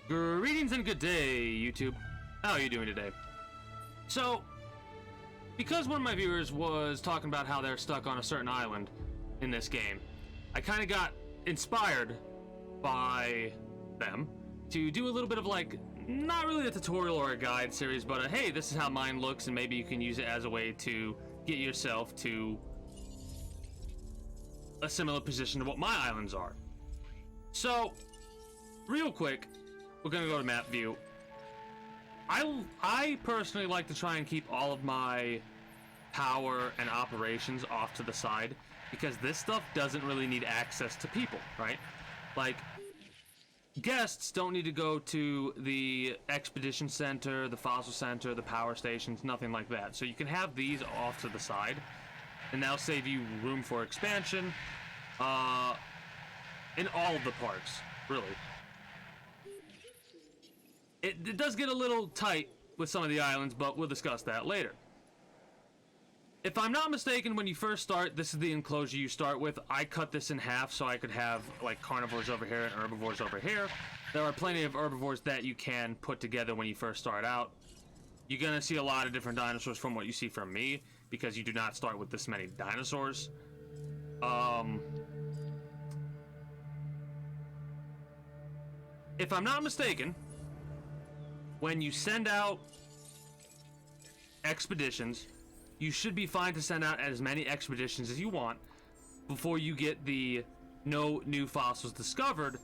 Greetings and good day, YouTube. How are you doing today? So, because one of my viewers was talking about how they're stuck on a certain island in this game, I kind of got inspired by them to do a little bit of like, not really a tutorial or a guide series, but hey, this is how mine looks, and maybe you can use it as a way to get yourself to a similar position to what my islands are. So, real quick, we're gonna go to map view. I personally like to try and keep all of my power and operations off to the side, because this stuff doesn't really need access to people, right? Like, guests don't need to go to the expedition center, the fossil center, the power stations, nothing like that. So you can have these off to the side, and that'll save you room for expansion in all of the parks, really. It does get a little tight with some of the islands, but we'll discuss that later. If I'm not mistaken, when you first start, this is the enclosure you start with. I cut this in half so I could have like carnivores over here and herbivores over here. There are plenty of herbivores that you can put together when you first start out. You're gonna see a lot of different dinosaurs from what you see from me, because you do not start with this many dinosaurs. If I'm not mistaken, when you send out expeditions, you should be fine to send out as many expeditions as you want before you get the no new fossils discovered,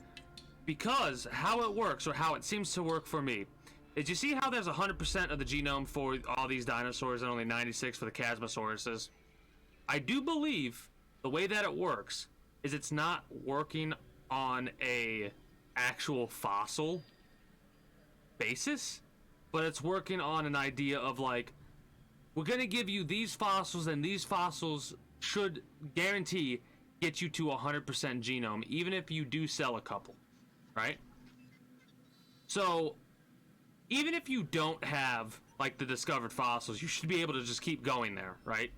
because how it works, or how it seems to work for me, is you see how there's 100% of the genome for all these dinosaurs and only 96 for the Chasmosauruses? I do believe the way that it works is it's not working on a actual fossil basis, but it's working on an idea of like, we're gonna give you these fossils, and these fossils should guarantee get you to 100% genome, even if you do sell a couple, right? So even if you don't have like the discovered fossils, you should be able to just keep going there, right?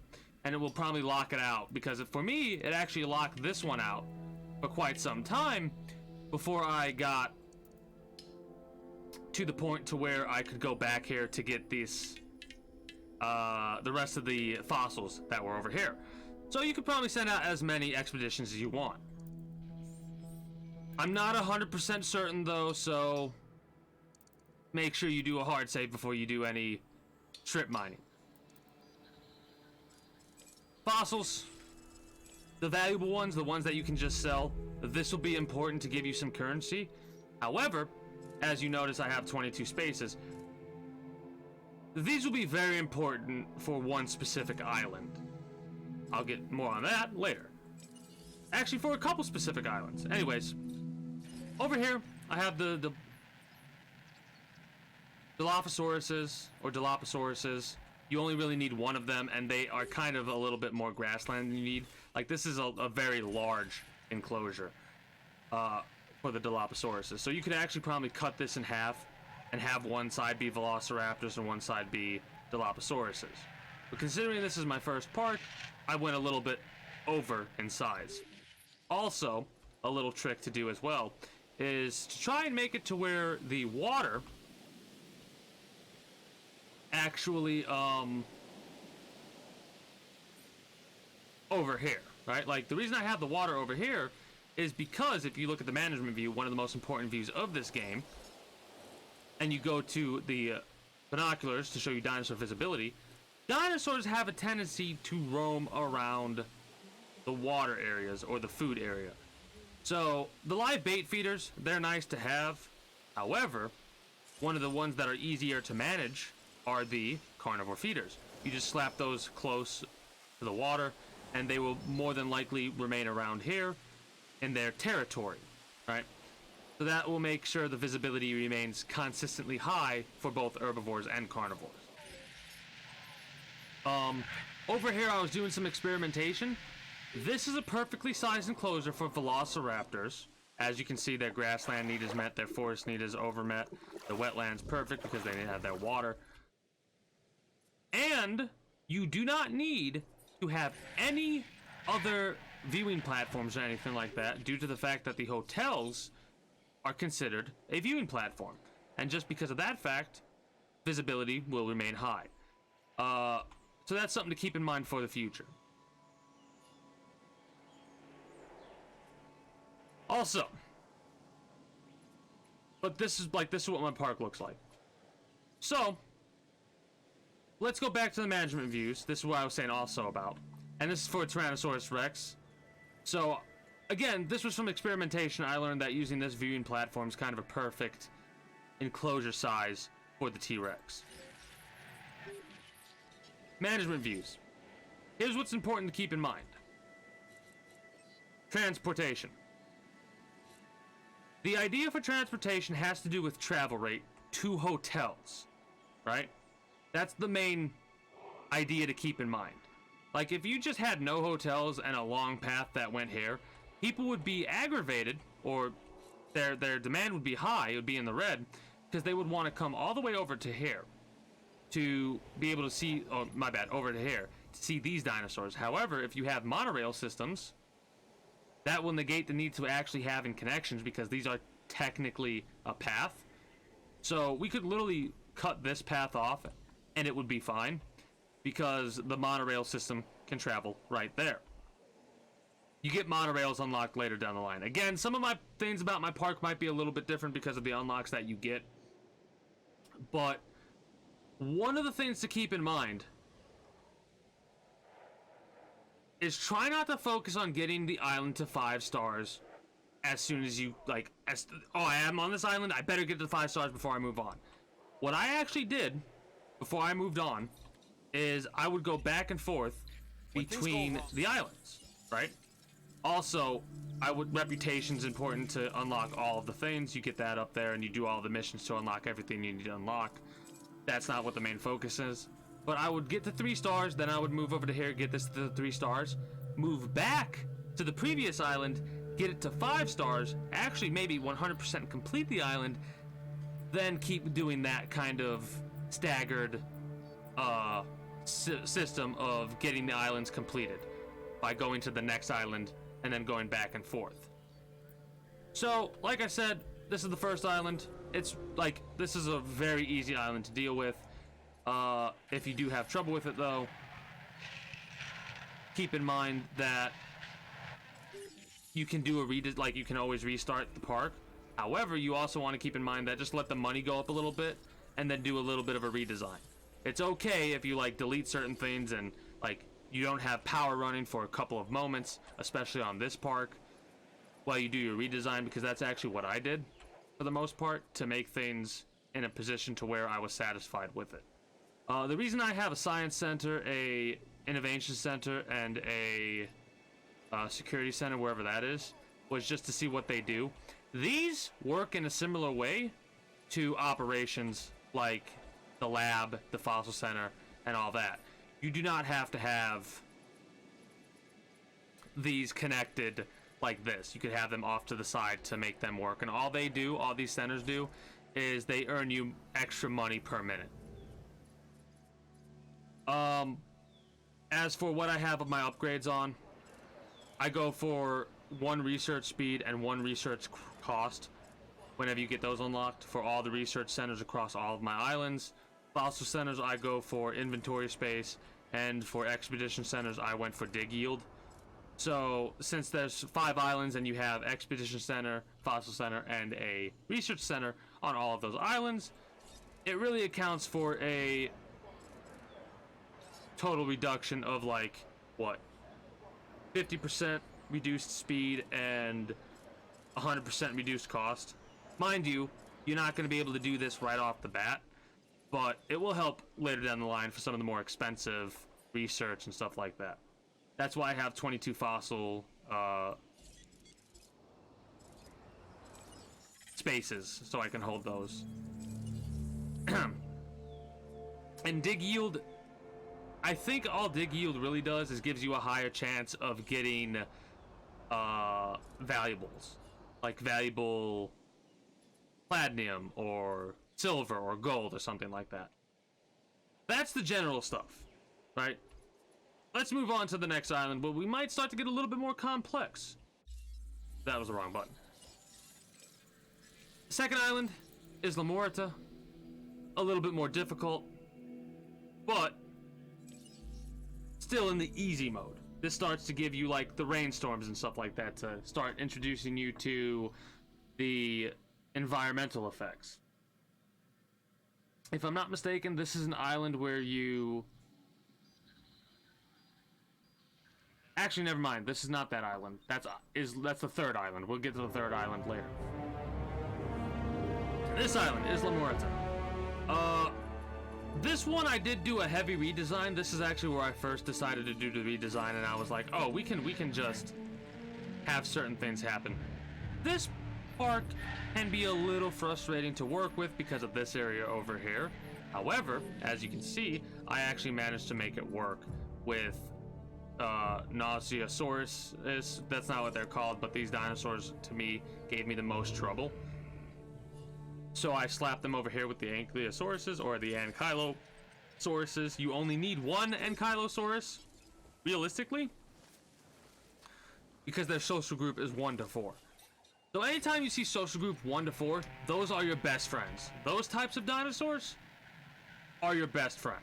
And it will probably lock it out, because for me, it actually locked this one out for quite some time before I got to the point to where I could go back here to get these the rest of the fossils that were over here. So you could probably send out as many expeditions as you want. I'm not 100% certain though, so make sure you do a hard save before you do any strip mining. Fossils, the valuable ones, the ones that you can just sell, this will be important to give you some currency. However, as you notice, I have 22 spaces. These will be very important for one specific island. I'll get more on that later. Actually, for a couple specific islands. Anyways, over here, I have the Dilophosauruses, or Dilophosaurus. You only really need one of them, and they are kind of a little bit more grassland than you need. Like, this is a very large enclosure for the Dilophosaurus. So you could actually probably cut this in half and have one side be Velociraptors and one side be Dilophosaurus. But considering this is my first part, I went a little bit over in size. Also, a little trick to do as well is to try and make it to where the water actually over here, right? Like, the reason I have the water over here is because if you look at the management view, one of the most important views of this game, and you go to the binoculars to show you dinosaur visibility, dinosaurs have a tendency to roam around the water areas or the food area. So the live bait feeders, they're nice to have. However, one of the ones that are easier to manage are the carnivore feeders. You just slap those close to the water, and they will more than likely remain around here in their territory, right? So that will make sure the visibility remains consistently high for both herbivores and carnivores. Over here, I was doing some experimentation. This is a perfectly sized enclosure for Velociraptors. As you can see, their grassland need is met, their forest need is overmet. The wetland's perfect because they didn't have their water. And you do not need to have any other viewing platforms or anything like that, due to the fact that the hotels are considered a viewing platform. And just because of that fact, visibility will remain high. So that's something to keep in mind for the future. Also, but this is what my park looks like. So, let's go back to the management views. This is what I was saying also about. And this is for Tyrannosaurus Rex. So, again, this was from experimentation. I learned that using this viewing platform is kind of a perfect enclosure size for the T-Rex. Management views. Here's what's important to keep in mind. Transportation. The idea for transportation has to do with travel rate to hotels, right? That's the main idea to keep in mind. Like, if you just had no hotels and a long path that went here, people would be aggravated, or their demand would be high, it would be in the red, because they would want to come all the way over to here to be able to see, oh, my bad, over to here, to see these dinosaurs. However, if you have monorail systems, that will negate the need to actually having connections, because these are technically a path. So we could literally cut this path off and it would be fine, because the monorail system can travel right there. You get monorails unlocked later down the line. Again, some of my things about my park might be a little bit different because of the unlocks that you get. But one of the things to keep in mind is try not to focus on getting the island to 5 stars as soon as you, like, oh, I am on this island, I better get to 5 stars before I move on. What I actually did before I moved on is I would go back and forth between the islands, right? Also, reputation's important to unlock all of the things. You get that up there and you do all the missions to unlock everything you need to unlock. That's not what the main focus is. But I would get to 3 stars, then I would move over to here, get this to 3 stars, move back to the previous island, get it to 5 stars, actually maybe 100% complete the island, then keep doing that kind of staggered system of getting the islands completed by going to the next island and then going back and forth. So, like I said, this is the first island. It's like, this is a very easy island to deal with. If you do have trouble with it, though, keep in mind that you can do you can always restart the park. However, you also want to keep in mind that just let the money go up a little bit and then do a little bit of a redesign. It's okay if you, like, delete certain things and, like, you don't have power running for a couple of moments, especially on this park, while you do your redesign, because that's actually what I did for the most part, to make things in a position to where I was satisfied with it. The reason I have a science center, a innovation center, and a security center, wherever that is, was just to see what they do. These work in a similar way to operations like the lab, the fossil center, and all that. You do not have to have these connected like this. You could have them off to the side to make them work, and all these centers do, is they earn you extra money per minute. As for what I have of my upgrades on, I go for 1 research speed and 1 research cost whenever you get those unlocked for all the research centers across all of my islands. Fossil centers, I go for inventory space, and for expedition centers, I went for dig yield. So since there's 5 islands and you have expedition center, fossil center, and a research center on all of those islands, it really accounts for a total reduction of, like, what, 50% reduced speed and 100% reduced cost. Mind you, you're not going to be able to do this right off the bat, but it will help later down the line for some of the more expensive research and stuff like that. That's why I have 22 fossil spaces, so I can hold those. And dig yield, I think all dig yield really does is gives you a higher chance of getting valuables, like valuable platinum or silver or gold or something like that. That's the general stuff, right? Let's move on to the next island, but we might start to get a little bit more complex. That was the wrong button. Second island is La Muerta. A little bit more difficult, but still in the easy mode. This starts to give you like the rainstorms and stuff like that to start introducing you to the environmental effects. If I'm not mistaken, this is an island where you... Actually, never mind. This is not that island. That's the third island. We'll get to the third island later. This island is La Muerta. This one I did do a heavy redesign. This is actually where I first decided to do the redesign, and I was like, oh, we can just have certain things happen. This park can be a little frustrating to work with because of this area over here. However, as you can see, I actually managed to make it work with Nausiosaurus. That's not what they're called, but these dinosaurs to me gave me the most trouble. So I slapped them over here with the Ankylosauruses or the Ankylosauruses. You only need one Ankylosaurus, realistically, because their social group is 1 to 4. So anytime you see social group 1 to 4, those are your best friends. Those types of dinosaurs are your best friend,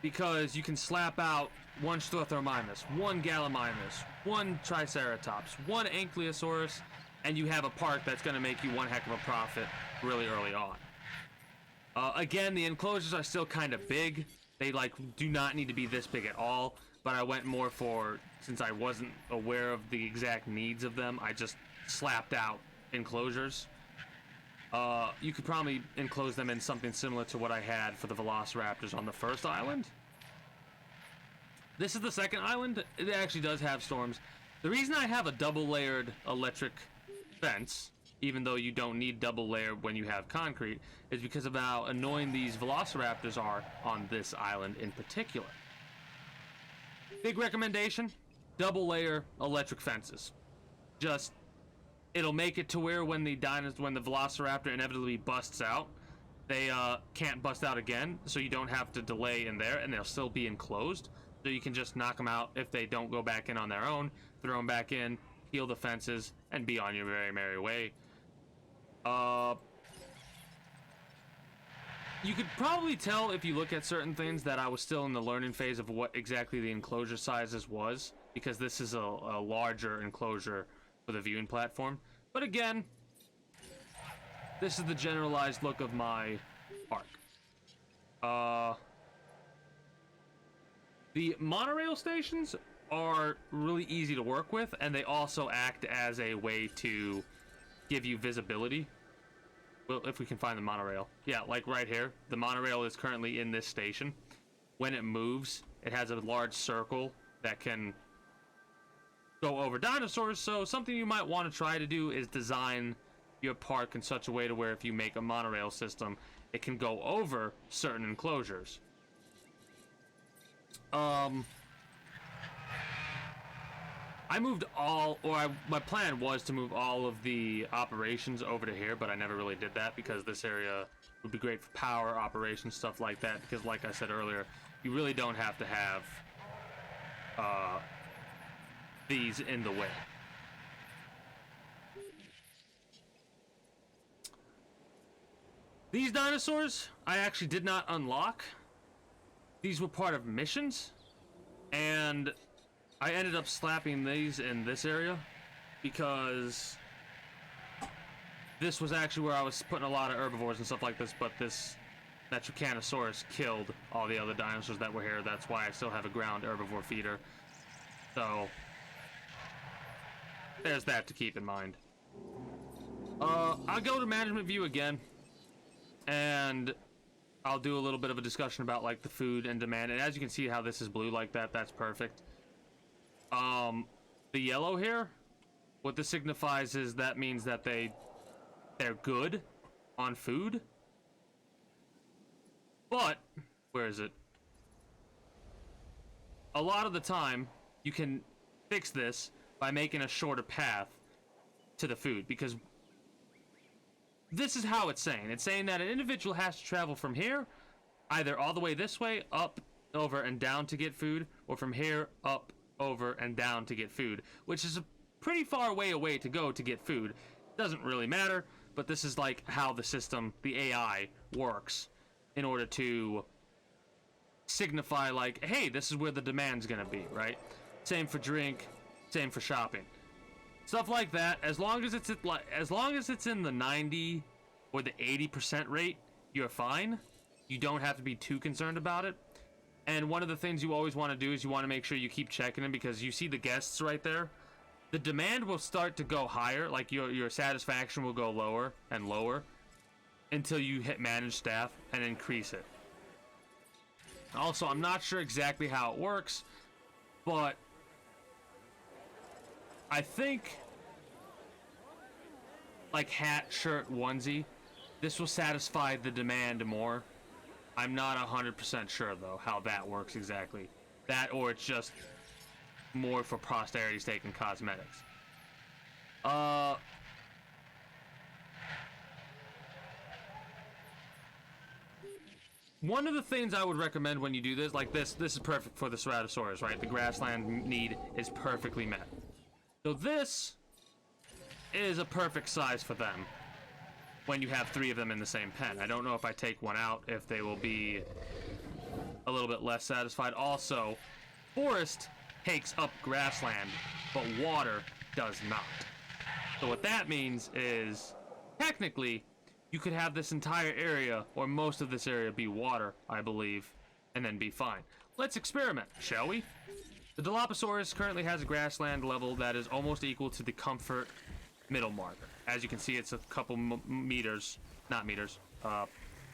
because you can slap out one Struthormimus, one Gallimimus, one Triceratops, one Ankylosaurus, and you have a park that's going to make you one heck of a profit really early on. Again, the enclosures are still kind of big. They do not need to be this big at all, but I went more for, since I wasn't aware of the exact needs of them, I just slapped out enclosures. You could probably enclose them in something similar to what I had for the Velociraptors on the first island. This is the second island. It actually does have storms. The reason I have a double-layered electric fence, even though you don't need double layer when you have concrete, is because of how annoying these Velociraptors are on this island in particular. Big recommendation, double layer electric fences. Just, it'll make it to where when the Velociraptor inevitably busts out, they can't bust out again, so you don't have to delay in there, and they'll still be enclosed. So you can just knock them out if they don't go back in on their own, throw them back in, heal the fences, and be on your very merry way. You could probably tell if you look at certain things that I was still in the learning phase of what exactly the enclosure sizes was, because this is a larger enclosure for the viewing platform. But again, this is the generalized look of my park. The monorail stations are really easy to work with, and they also act as a way to give you visibility. Well, if we can find the monorail. Yeah, like right here. The monorail is currently in this station. When it moves, it has a large circle that can go over dinosaurs, so something you might want to try to do is design your park in such a way to where if you make a monorail system, it can go over certain enclosures. I moved my plan was to move all of the operations over to here, but I never really did that because this area would be great for power, operations, stuff like that, because like I said earlier, you really don't have to have these in the way. These dinosaurs, I actually did not unlock. These were part of missions, and I ended up slapping these in this area because this was actually where I was putting a lot of herbivores and stuff like this, but that Trycanosaurus killed all the other dinosaurs that were here. That's why I still have a ground herbivore feeder. So there's that to keep in mind. I'll go to management view again, and I'll do a little bit of a discussion about like the food and demand. And as you can see how this is blue like that, that's perfect. The yellow here, what this signifies is that means that they're good on food. But, where is it? A lot of the time, you can fix this by making a shorter path to the food, because this is how it's saying. It's saying that an individual has to travel from here, either all the way this way, up, over, and down to get food, or from here, up, over, and down to get food, which is a pretty far way away to go to get food. Doesn't really matter, but this is like how the system, the AI, works in order to signify like, hey, this is where the demand's gonna be, right? Same for drink, same for shopping, stuff like that. As long as it's in the 90 or the 80% rate, you're fine. You don't have to be too concerned about it. And one of the things you always want to do is you want to make sure you keep checking them, because you see the guests right there. The demand will start to go higher, like your satisfaction will go lower and lower until you hit manage staff and increase it. Also, I'm not sure exactly how it works, but I think like hat, shirt, onesie, this will satisfy the demand more. I'm not 100% sure though how that works exactly. That, or it's just more for posterity's sake and cosmetics. One of the things I would recommend when you do this, like this is perfect for the Ceratosaurus, right? The grassland need is perfectly met. So this is a perfect size for them when you have 3 of them in the same pen. I don't know if I take one out, if they will be a little bit less satisfied. Also, forest takes up grassland, but water does not. So what that means is, technically, you could have this entire area, or most of this area, be water, I believe, and then be fine. Let's experiment, shall we? The Dilophosaurus currently has a grassland level that is almost equal to the comfort middle marker. As you can see, it's a couple meters, not meters,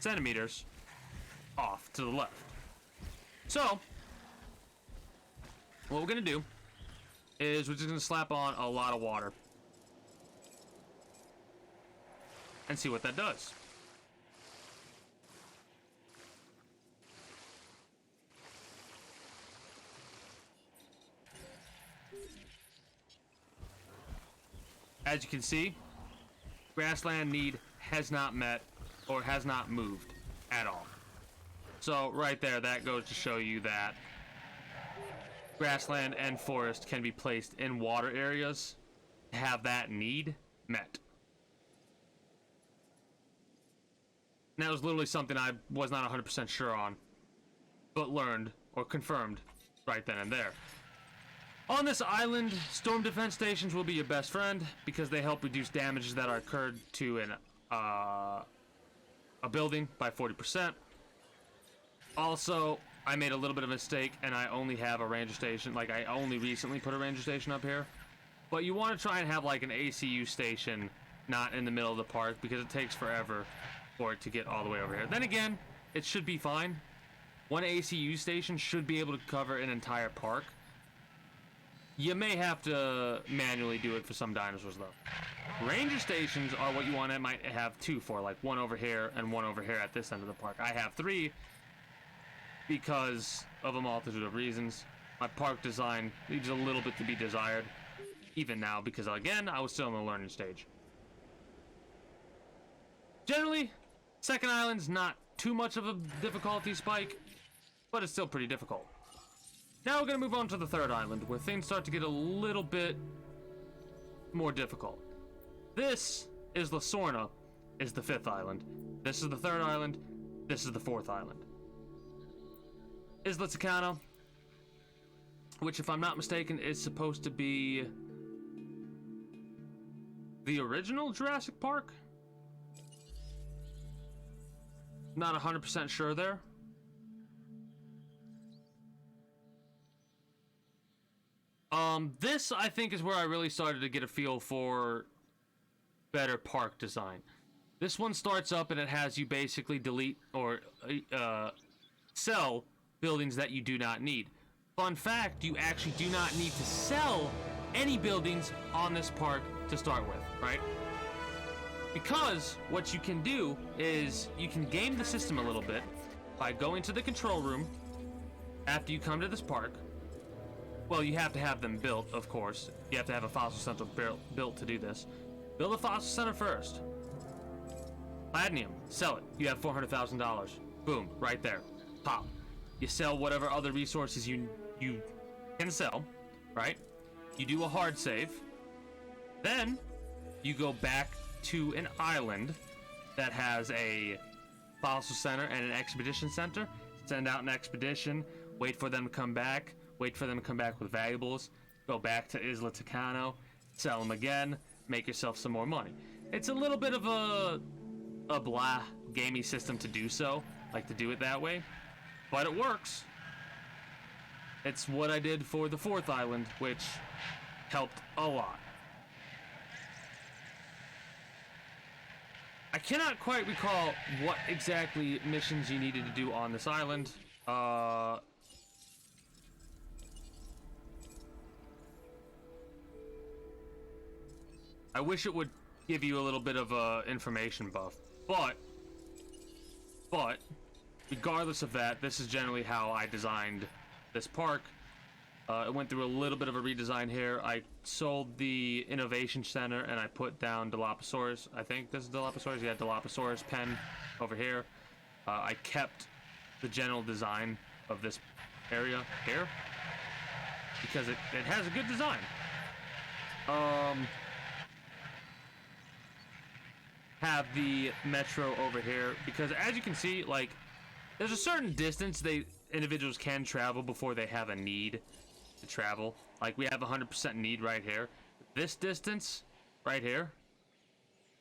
centimeters off to the left. So, what we're gonna do is we're just gonna slap on a lot of water and see what that does. As you can see, grassland need has not met or has not moved at all. So right there, that goes to show you that grassland and forest can be placed in water areas to have that need met. And that was literally something I was not 100% sure on, but learned or confirmed right then and there. On this island, storm defense stations will be your best friend because they help reduce damages that are occurred to a building by 40%. Also, I made a little bit of a mistake and I only have a ranger station. Like, I only recently put a ranger station up here. But you want to try and have like an ACU station not in the middle of the park because it takes forever for it to get all the way over here. Then again, it should be fine. One ACU station should be able to cover an entire park. You may have to manually do it for some dinosaurs though. Ranger stations are what you want to might have 2 for, like one over here and one over here at this end of the park. I have 3 because of a multitude of reasons. My park design leaves a little bit to be desired, even now, because again, I was still in the learning stage. Generally, second island's not too much of a difficulty spike, but it's still pretty difficult. Now we're going to move on to the third island, where things start to get a little bit more difficult. This is Lasorna, is the 5th island. This is the 3rd island. This is the 4th island. Isla Tucano, which, if I'm not mistaken, is supposed to be the original Jurassic Park? Not 100% sure there. This, I think, is where I really started to get a feel for better park design. This one starts up and it has you basically delete or sell buildings that you do not need. Fun fact, you actually do not need to sell any buildings on this park to start with, right? Because what you can do is you can game the system a little bit by going to the control room after you come to this park. Well, you have to have them built, of course. You have to have a fossil center built to do this. Build a fossil center first. Platinum, sell it. You have $400,000. Boom, right there. Pop. You sell whatever other resources you can sell, right? You do a hard save. Then you go back to an island that has a fossil center and an expedition center. Send out an expedition, wait for them to come back, wait for them to come back with valuables, go back to Isla Tucano, sell them again, make yourself some more money. It's a little bit of a blah gamey system to do so, like to do it that way, but it works. It's what I did for the 4th island, which helped a lot. I cannot quite recall what exactly missions you needed to do on this island. I wish it would give you a little bit of a information buff, but regardless of that, this is generally how I designed this park. It went through a little bit of a redesign here. I sold the Innovation Center and I put down Dilophosaurus. I think this is Dilophosaurus. Yeah, Dilophosaurus pen over here. I kept the general design of this area here because it has a good design. Have the metro over here because, as you can see, like, there's a certain distance individuals can travel before they have a need to travel. Like, we have 100% need right here. This distance right here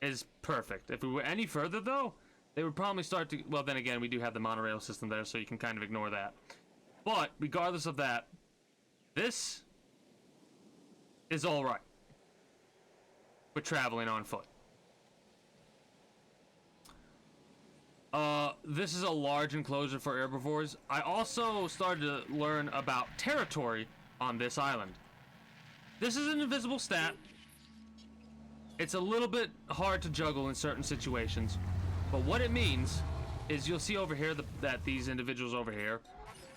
is perfect. If we were any further, though, they would probably start to... Well, then again, we do have the monorail system there, so you can kind of ignore that. But regardless of that, this is all right for traveling on foot. This is a large enclosure for herbivores. I also started to learn about territory on this island. This is an invisible stat. It's a little bit hard to juggle in certain situations, but what it means is you'll see over here that these individuals over here,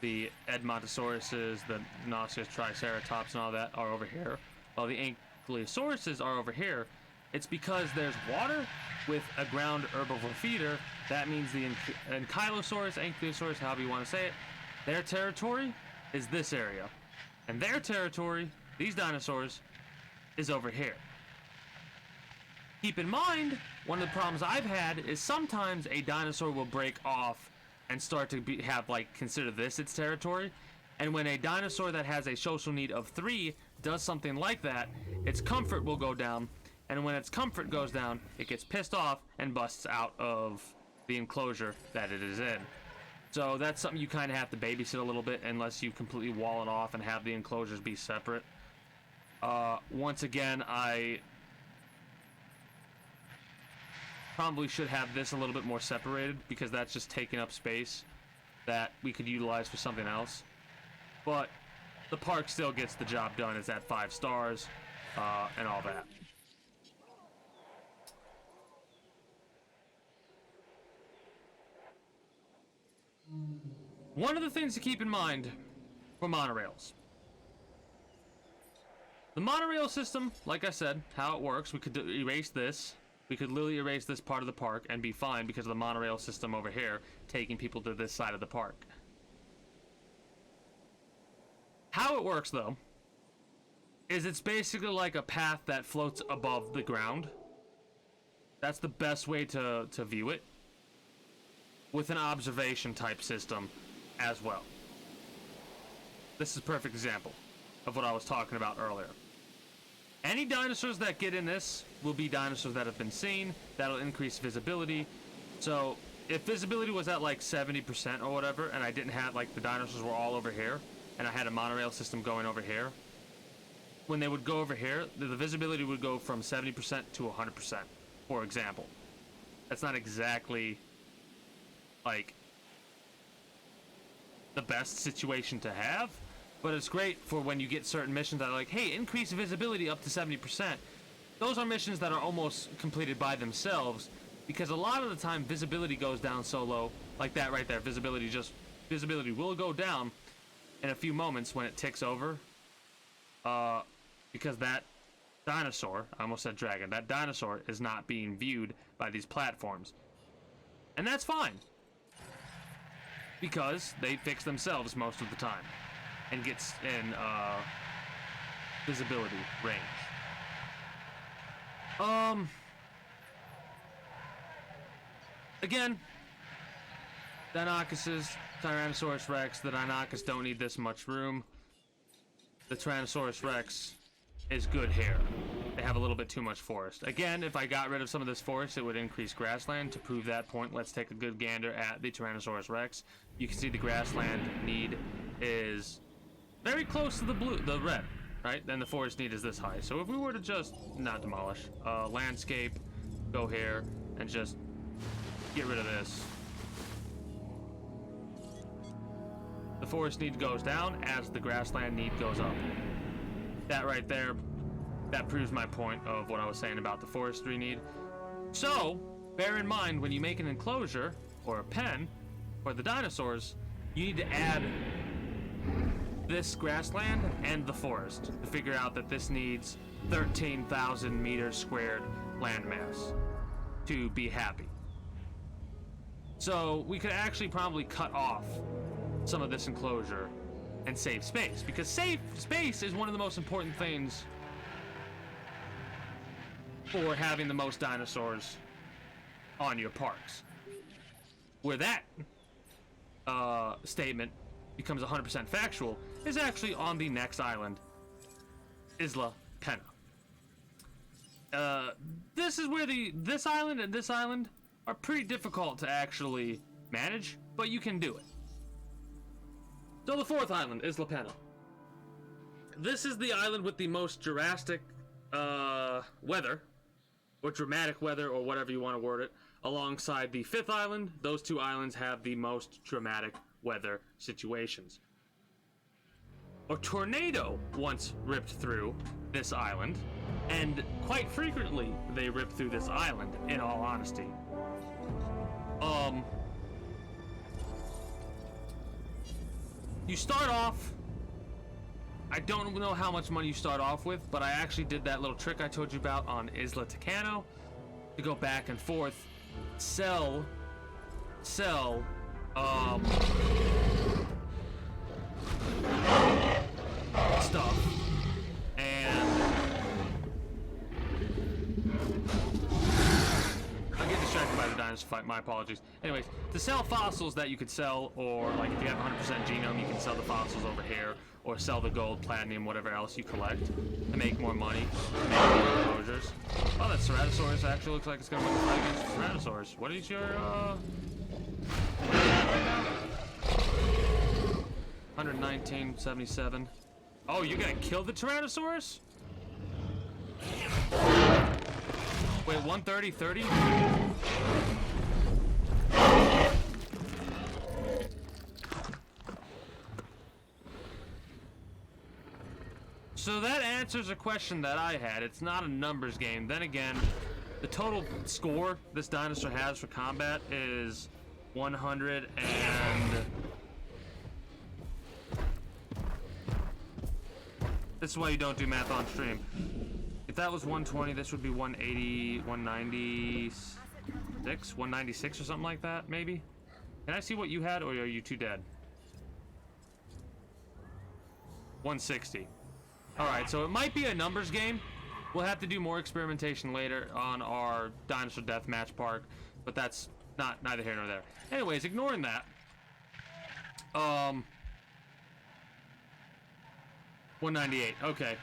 the Edmontosauruses, the Nausius Triceratops and all that are over here, while the Ankylosauruses are over here. It's because there's water with a ground herbivore feeder. That means the Ankylosaurus, Ankylosaurus, however you want to say it, their territory is this area. And their territory, these dinosaurs, is over here. Keep in mind, one of the problems I've had is sometimes a dinosaur will break off and start to consider this its territory. And when a dinosaur that has a social need of 3 does something like that, its comfort will go down. And when its comfort goes down, it gets pissed off and busts out of the enclosure that it is in. So that's something you kind of have to babysit a little bit unless you completely wall it off and have the enclosures be separate. Once again, I probably should have this a little bit more separated because that's just taking up space that we could utilize for something else. But the park still gets the job done. It's at 5 stars and all that. One of the things to keep in mind for monorails. The monorail system, like I said, how it works, we could erase this. We could literally erase this part of the park and be fine because of the monorail system over here taking people to this side of the park. How it works, though, is it's basically like a path that floats above the ground. That's the best way to view it, with an observation type system as well. This is a perfect example of what I was talking about earlier. Any dinosaurs that get in this will be dinosaurs that have been seen. That'll increase visibility. So if visibility was at like 70% or whatever, and I didn't have, like, the dinosaurs were all over here, and I had a monorail system going over here, when they would go over here, the visibility would go from 70% to 100%, for example. That's not exactly, like, the best situation to have, but it's great for when you get certain missions that are like, hey, increase visibility up to 70%. Those are missions that are almost completed by themselves, because a lot of the time visibility goes down so low, like that right there. Visibility will go down in a few moments when it ticks over, because that dinosaur, I almost said dragon, that dinosaur is not being viewed by these platforms. And that's fine, because they fix themselves most of the time and gets in visibility range. Again, Deinonychus, Tyrannosaurus Rex, the Deinonychus don't need this much room. The Tyrannosaurus Rex is good here. They have a little bit too much forest. Again, if I got rid of some of this forest, it would increase grassland. To prove that point, let's take a good gander at the Tyrannosaurus Rex. You can see the grassland need is very close to the red, right? Then the forest need is this high. So if we were to just not demolish, landscape, go here, and just get rid of this, the forest need goes down as the grassland need goes up. That right there, that proves my point of what I was saying about the forestry need. So, bear in mind when you make an enclosure or a pen for the dinosaurs, you need to add this grassland and the forest to figure out that this needs 13,000 meters squared landmass to be happy. So, we could actually probably cut off some of this enclosure and save space, because space is one of the most important things for having the most dinosaurs on your parks. Where that statement becomes 100% factual is actually on the next island, Isla Pena. This is where this island and this island are pretty difficult to actually manage, but you can do it. So the fourth island, Isla Pena. This is the island with the most Jurassic weather, or dramatic weather, or whatever you want to word it, alongside the fifth island. Those two islands have the most dramatic weather situations. A tornado once ripped through this island, and quite frequently they rip through this island, in all honesty. You start off, I don't know how much money you start off with, but I actually did that little trick I told you about on Isla Tucano to go back and forth, sell stuff, and I get distracted by the dinosaur fight, my apologies. Anyways, to sell fossils that you could sell, or like if you have 100% genome, you can sell the fossils over here, or sell the gold, platinum, whatever else you collect to make more money, make more enclosures. Oh, that Ceratosaurus actually looks like it's gonna win the fight against Tyrannosaurus. What is your, 119.77. Oh, you're gonna kill the Tyrannosaurus? Wait, 130.30? So that answers a question that I had. It's not a numbers game. Then again, the total score this dinosaur has for combat is 100 and... This is why you don't do math on stream. If that was 120, this would be 180, 196, 196 or something like that, maybe? Can I see what you had, or are you too dead? 160. Alright, so it might be a numbers game. We'll have to do more experimentation later on our Dinosaur Deathmatch Park, but that's neither here nor there. Anyways, ignoring that. 198. Okay.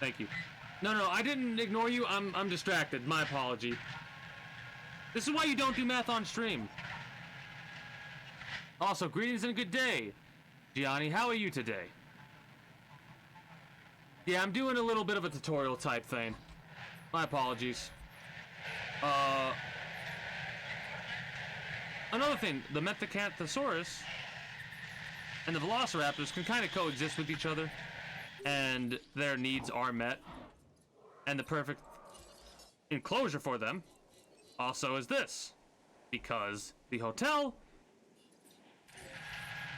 Thank you. No, I didn't ignore you. I'm distracted. My apology. This is why you don't do math on stream. Also, greetings and a good day. Gianni, how are you today? Yeah, I'm doing a little bit of a tutorial type thing. My apologies. Another thing, the Methacanthosaurus and the Velociraptors can kind of coexist with each other, and their needs are met. And the perfect enclosure for them also is this, because the hotel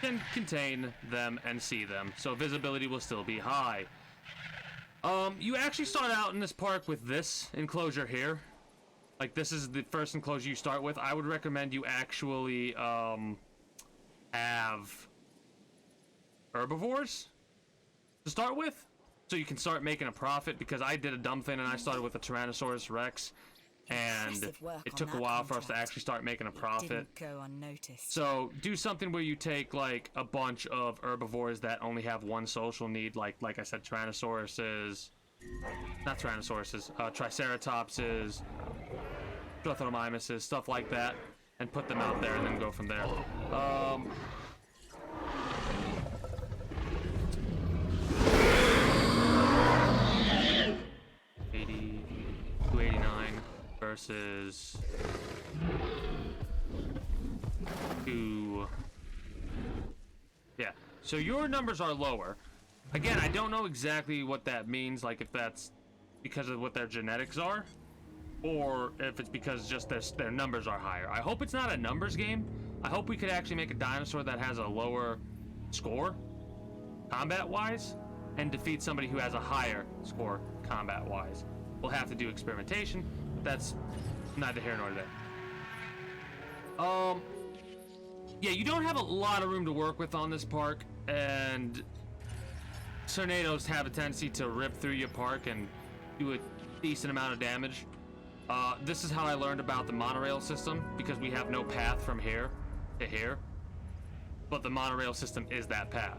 can contain them and see them, so visibility will still be high. You actually start out in this park with this enclosure here. Like, this is the first enclosure you start with. I would recommend you actually, have herbivores to start with, so you can start making a profit, because I did a dumb thing and I started with a Tyrannosaurus Rex, and Impressive work it on took a that while for us to contract. actually start making a profit. Didn't go unnoticed. So do something where you take like a bunch of herbivores that only have one social need, like I said, Tyrannosauruses, not Tyrannosauruses, Triceratopses, Drothromymuses, stuff like that, and put them out there and then go from there. 289 versus 2. Yeah, so your numbers are lower. Again, I don't know exactly what that means, like if that's because of what their genetics are, or if it's because just their numbers are higher. I hope it's not a numbers game. I hope we could actually make a dinosaur that has a lower score, combat-wise, and defeat somebody who has a higher score, combat-wise. We'll have to do experimentation, but that's neither here nor there. Yeah, you don't have a lot of room to work with on this park, and tornadoes have a tendency to rip through your park and do a decent amount of damage. This is how I learned about the monorail system, because we have no path from here to here, but the monorail system is that path.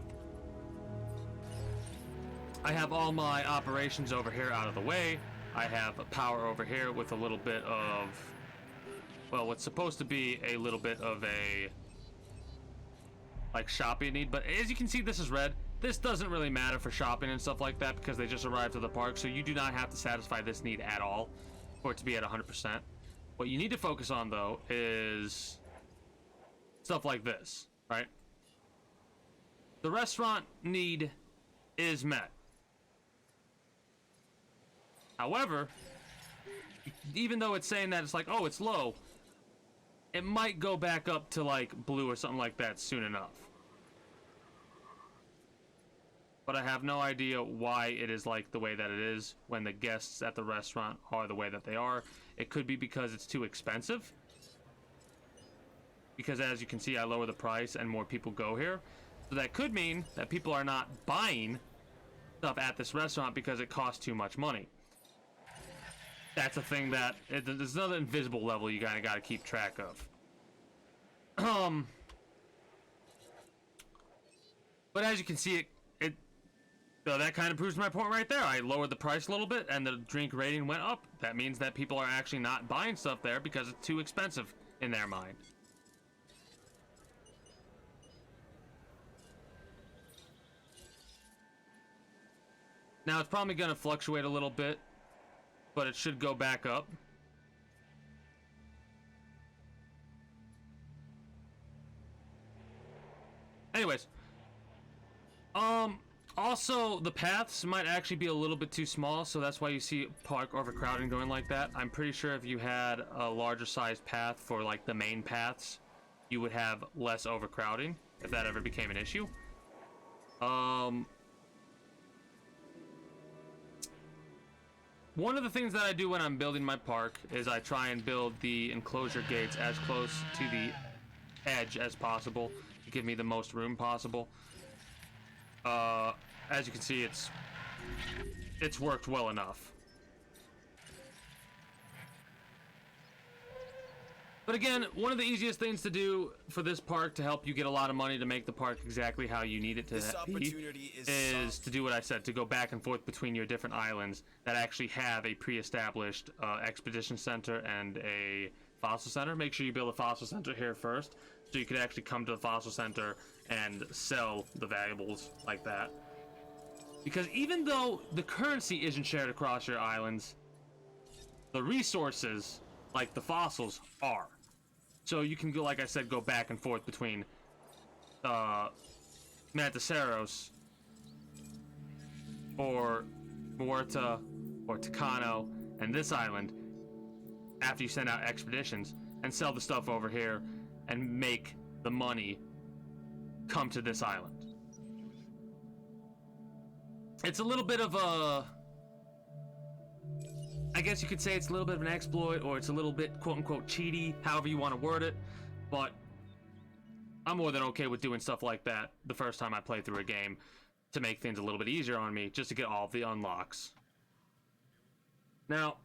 I have all my operations over here out of the way. I have a power over here with a little bit of, well, what's supposed to be a little bit of a like shopping need, but as you can see, this is red. This doesn't really matter for shopping and stuff like that because they just arrived to the park, so you do not have to satisfy this need at all for it to be at 100%. What you need to focus on, though, is stuff like this, right? The restaurant need is met. However, even though it's saying that it's like, oh, it's low, it might go back up to like blue or something like that soon enough. But I have no idea why it is like the way that it is when the guests at the restaurant are the way that they are. It could be because it's too expensive. Because as you can see, I lower the price and more people go here. So that could mean that people are not buying stuff at this restaurant because it costs too much money. That's a thing that there's another invisible level you kind of got to keep track of. But as you can see, so that kind of proves my point right there. I lowered the price a little bit and the drink rating went up. That means that people are actually not buying stuff there because it's too expensive in their mind. Now it's probably going to fluctuate a little bit, but it should go back up. Anyways, also the paths might actually be a little bit too small, so that's why you see park overcrowding going like that. I'm pretty sure if you had a larger sized path for like the main paths, you would have less overcrowding if that ever became an issue. One of the things that I do when I'm building my park is I try and build the enclosure gates as close to the edge as possible to give me the most room possible. As you can see, it's worked well enough. But again, one of the easiest things to do for this park to help you get a lot of money to make the park exactly how you need it to be is to do what I said, to go back and forth between your different islands that actually have a pre-established expedition center and a fossil center. Make sure you build a fossil center here first so you can actually come to the fossil center and sell the valuables like that. Because even though the currency isn't shared across your islands, the resources, like the fossils, are. So you can go, like I said, go back and forth between Manticeros or Muerta or Tucano and this island after you send out expeditions and sell the stuff over here and make the money come to this island. It's a little bit of a, I guess you could say it's a little bit of an exploit, or it's a little bit quote-unquote cheaty, however you want to word it, but I'm more than okay with doing stuff like that the first time I play through a game to make things a little bit easier on me, just to get all of the unlocks. Now,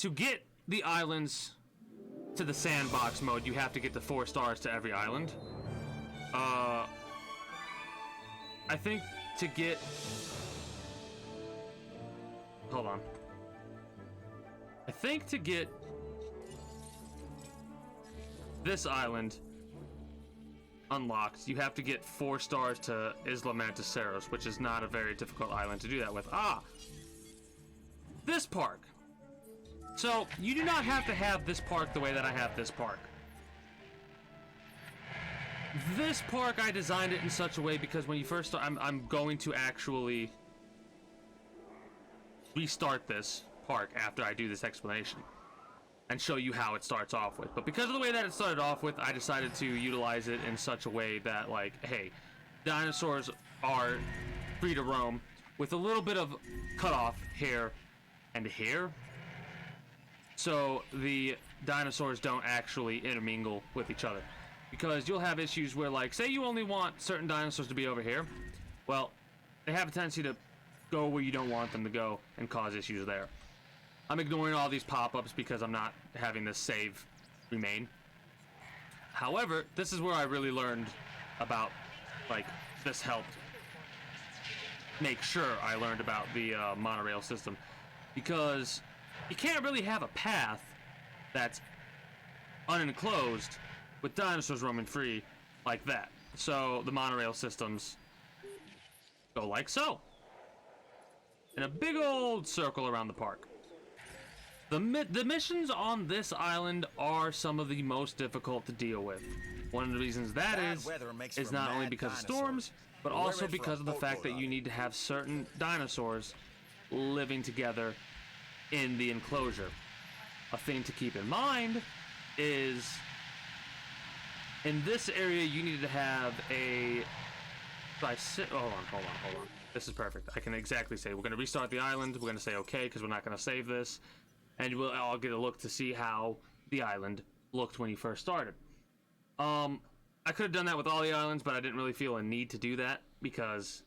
to get the islands to the sandbox mode, you have to get the 4 stars to every island. I think to get... Hold on. I think to get this island unlocked, you have to get 4 stars to Isla Manticeros, which is not a very difficult island to do that with. This park. So, you do not have to have this park the way that I have this park. This park, I designed it in such a way because when you first start, I'm going to actually restart this park after I do this explanation and show you how it starts off with. But because of the way that it started off with, I decided to utilize it in such a way that, like, hey, dinosaurs are free to roam with a little bit of cutoff here and here, so the dinosaurs don't actually intermingle with each other. Because you'll have issues where, like, say you only want certain dinosaurs to be over here. Well, they have a tendency to go where you don't want them to go and cause issues there. I'm ignoring all these pop-ups because I'm not having this save remain. However, this is where I really learned about, like, this helped make sure I learned about the monorail system. Because you can't really have a path that's unenclosed with dinosaurs roaming free like that. So the monorail systems go like so, in a big old circle around the park. The missions on this island are some of the most difficult to deal with. One of the reasons that is not only because of storms, but also because of the fact that you need to have certain dinosaurs living together in the enclosure. A thing to keep in mind is, in this area, you need to have a... Hold on. This is perfect. I can exactly say, we're going to restart the island. We're going to say okay, because we're not going to save this. And we'll all get a look to see how the island looked when you first started. I could have done that with all the islands, but I didn't really feel a need to do that, because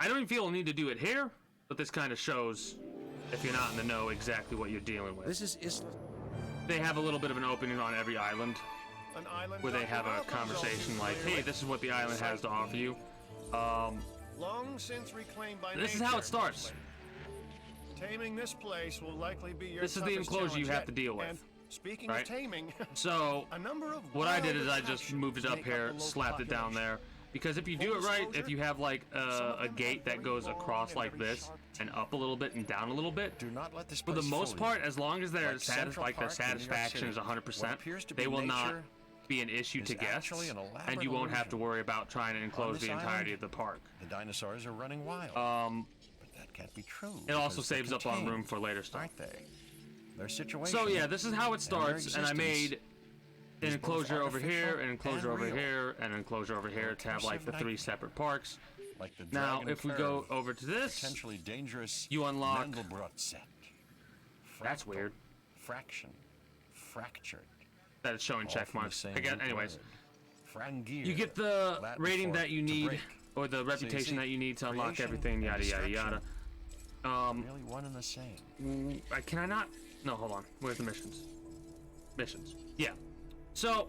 I don't even feel a need to do it here, but this kind of shows, if you're not in the know, exactly what you're dealing with. This is Isla. They have a little bit of an opening on every island, where they have a conversation like, hey, this is what the island has to offer you. Long since reclaimed by This is how it starts. Taming this place will likely be your This is the toughest enclosure you challenge have yet. to deal with. And speaking right? of taming, So, a number of what I did is I wild just attractions moved it up make here, the local slapped it down population. there. Because if you do it right, if you have like a gate that goes across like this and up a little bit and down a little bit, Do not let this for the place most fool you. part, as long as their Like Central their Park in New York satisfaction is City, 100%, what appears to be they will not nature be an issue to is guests, actually an and elaborate you won't have to illusion. worry about trying to enclose this the entirety island, of the park. The dinosaurs are running wild. But that can't be true. It also because they're saves up on contained, room for later stuff. aren't they? Their situation. So yeah, this is how it and their starts, and I made an is both enclosure over here, artificial an enclosure and over real. here, and an enclosure over here to have like the 3 separate parks. like the Now, Dragon if we go Curve, over to this, potentially dangerous you unlock- Mandelbrot set. That's Fractal, weird. Fraction. Fractured. that it's showing all check from the marks. same Again, root anyways, word. Frangier, you get the Latin rating for that you to need, break. or the So you reputation see, that you need to unlock creation everything, and yada yada yada. destruction Really one and the same. Can I not? No, hold on. Where's the missions? Missions. Yeah. So,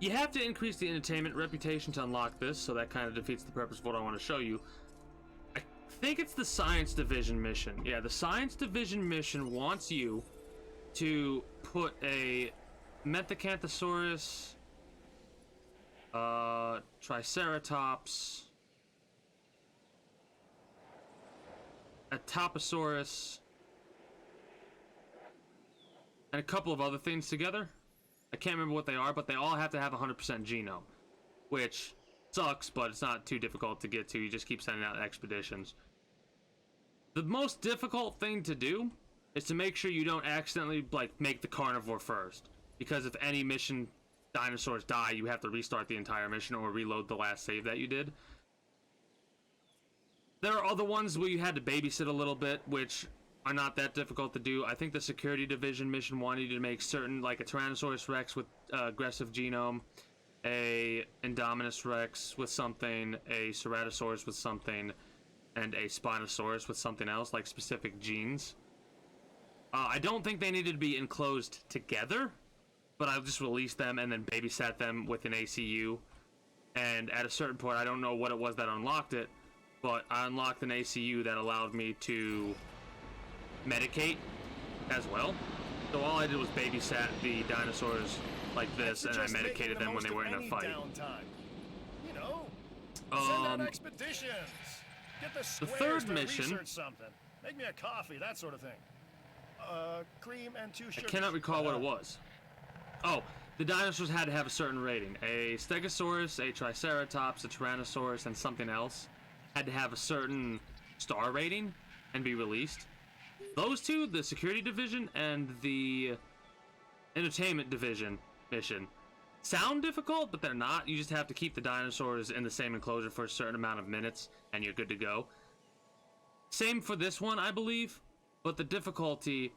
you have to increase the entertainment reputation to unlock this, so that kind of defeats the purpose of what I want to show you. I think it's the Science Division mission. Yeah, the Science Division mission wants you to put a Methacanthosaurus, Triceratops, a Toposaurus, and a couple of other things together. I can't remember what they are, but they all have to have 100% genome, which sucks, but it's not too difficult to get to. You just keep sending out expeditions. The most difficult thing to do is to make sure you don't accidentally like make the carnivore first, because if any mission dinosaurs die, you have to restart the entire mission or reload the last save that you did. There are other ones where you had to babysit a little bit, which are not that difficult to do. I think the Security Division mission wanted you to make certain, like a Tyrannosaurus Rex with aggressive genome, a Indominus Rex with something, a Ceratosaurus with something, and a Spinosaurus with something else, like specific genes. I don't think they needed to be enclosed together, but I just released them and then babysat them with an ACU. And at a certain point, I don't know what it was that unlocked it, but I unlocked an ACU that allowed me to medicate as well. So all I did was babysat the dinosaurs like this, and I medicated them when they were in a fight. Downtime. You know, send out expeditions. Get the squares third to mission. research something. Make me a coffee, that sort of thing. Cream and 2 I sugars. cannot recall what it was. Oh, the dinosaurs had to have a certain rating. A Stegosaurus, a Triceratops, a Tyrannosaurus, and something else had to have a certain star rating and be released. Those two, the security division and the entertainment division mission, sound difficult, but they're not. You just have to keep the dinosaurs in the same enclosure for a certain amount of minutes, and you're good to go. Same for this one, I believe, but the difficulty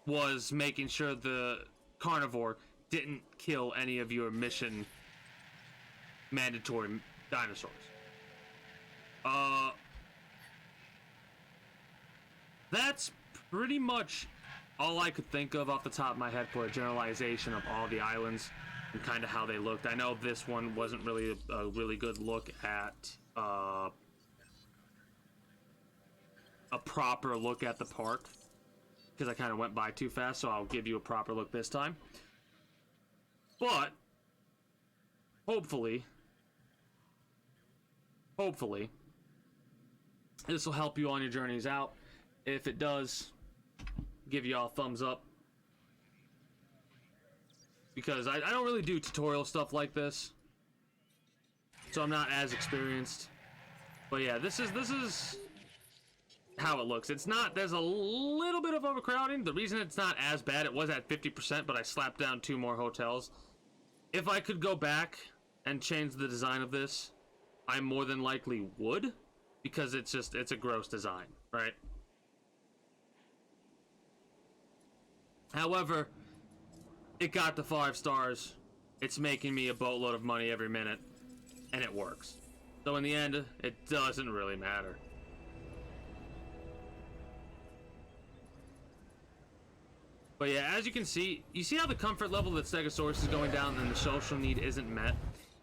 was making sure the carnivore didn't kill any of your mission mandatory dinosaurs. That's pretty much all I could think of off the top of my head for a generalization of all the islands and kind of how they looked. I know this one wasn't really a really good look at a proper look at the park, because I kind of went by too fast, so I'll give you a proper look this time. But hopefully this will help you on your journeys out. If it does, give you all a thumbs up, because I don't really do tutorial stuff like this, so I'm not as experienced. But yeah, this is how it looks. It's not, there's a little bit of overcrowding. The reason it's not as bad, it was at 50%, but I slapped down 2 more hotels. If I could go back and change the design of this, I more than likely would, because it's a gross design, right? However, it got the 5 stars. It's making me a boatload of money every minute, and it works. So in the end, it doesn't really matter. But yeah, as you can see, you see how the comfort level that Stegosaurus is going down and the social need isn't met,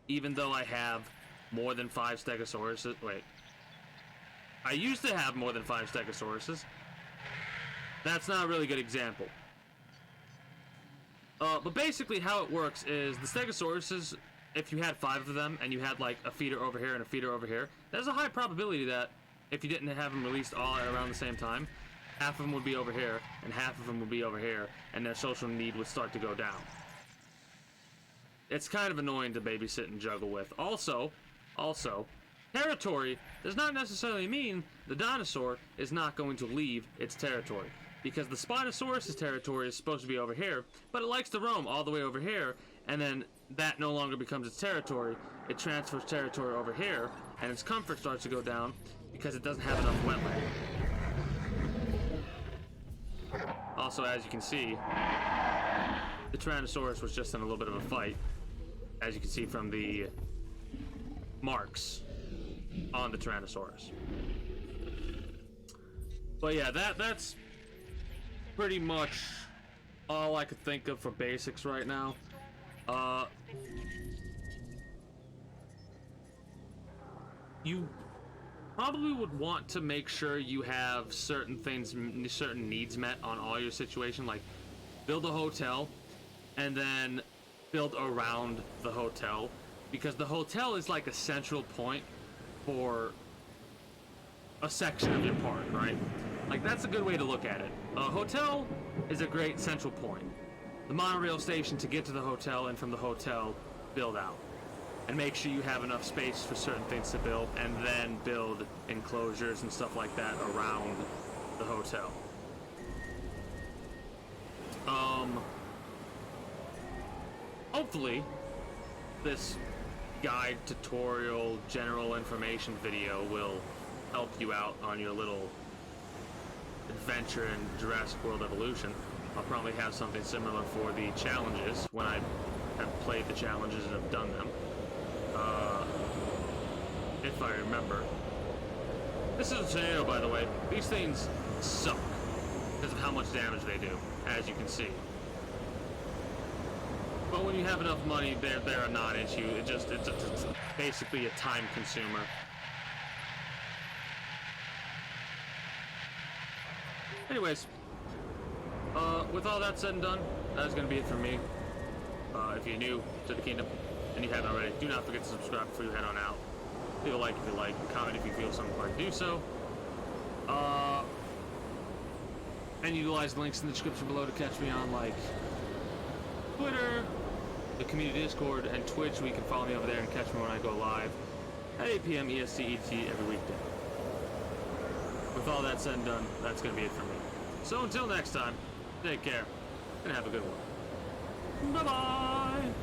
even though I have more than 5 Stegosauruses. Wait. I used to have more than 5 Stegosauruses. That's not a really good example. But basically how it works is the Stegosauruses, if you had 5 of them and you had like a feeder over here and a feeder over here, there's a high probability that if you didn't have them released all at around the same time, half of them would be over here and half of them would be over here, and their social need would start to go down. It's kind of annoying to babysit and juggle with. Also, territory does not necessarily mean the dinosaur is not going to leave its territory, because the Spinosaurus' territory is supposed to be over here, but it likes to roam all the way over here, and then that no longer becomes its territory. It transfers territory over here, and its comfort starts to go down because it doesn't have enough wetland. Also, as you can see, the Tyrannosaurus was just in a little bit of a fight, as you can see from the marks on the Tyrannosaurus. But yeah, that's pretty much all I could think of for basics right now. You probably would want to make sure you have certain things, certain needs met on all your situation, like build a hotel and then build around the hotel, because the hotel is like a central point for a section of your park, right? Like, that's a good way to look at it. A hotel is a great central point. The monorail station to get to the hotel, and from the hotel, build out. And make sure you have enough space for certain things to build, and then build enclosures and stuff like that around the hotel. Hopefully, this guide, tutorial, general information video will help you out on your little adventure in Jurassic World Evolution. I'll probably have something similar for the challenges when I have played the challenges and have done them. If I remember. This is a tornado, by the way. These things suck because of how much damage they do, as you can see. But when you have enough money, they're a non-issue. It's basically a time consumer. Anyways, with all that said and done, that's gonna be it for me. If you're new to the kingdom and you haven't already, do not forget to subscribe before you head on out. Leave a like if you like, comment if you feel so inclined to do so. And utilize the links in the description below to catch me on like Twitter, the community Discord, and Twitch, where you can follow me over there and catch me when I go live at 8 p.m. EST every weekday. With all that said and done, that's gonna be it for me. So until next time, take care and have a good one. Bye-bye!